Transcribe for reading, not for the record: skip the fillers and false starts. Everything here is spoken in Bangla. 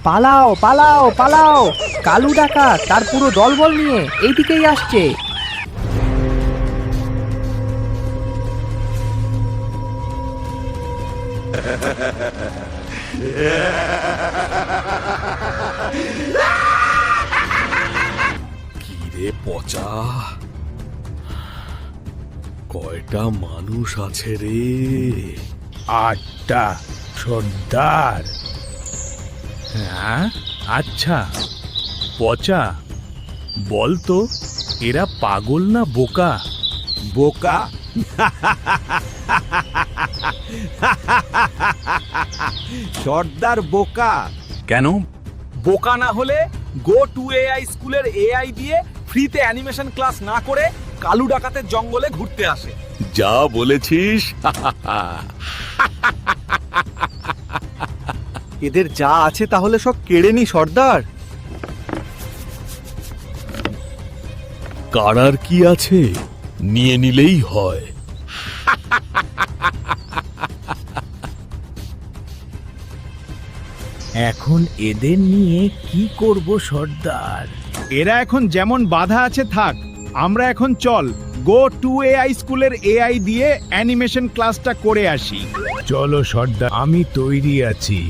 পালাও পালাও পালাও, কালু ডাকাত তার পুরো দলবল নিয়ে এইদিকেই আসছে। কিরে পচা, কয়টা মানুষ আছে রে? 8টা সর্দার। হ্যাঁ, আচ্ছা পচা, বলতো এরা পাগল না বোকা? বোকা? সর্দার বোকা কেন? বোকা না হলে গো টু এআই স্কুলের এআই দিয়ে ফ্রিতে অ্যানিমেশন ক্লাস না করে কালু ডাকাতের জঙ্গলে ঘুরতে আসে। যা বলেছিস। এদের যা আছে তাহলে সব কেড়ে নি সর্দার। কারার কি আছে, নিয়ে নিলেই হয়। এখন এদের নিয়ে কি করব সর্দার? এরা এখন যেমন বাধা আছে থাক, আমরা এখন চল গো টু এআই স্কুলের এআই দিয়ে অ্যানিমেশন ক্লাসটা করে আসি। চলো সর্দার, আমি তৈরি আছি।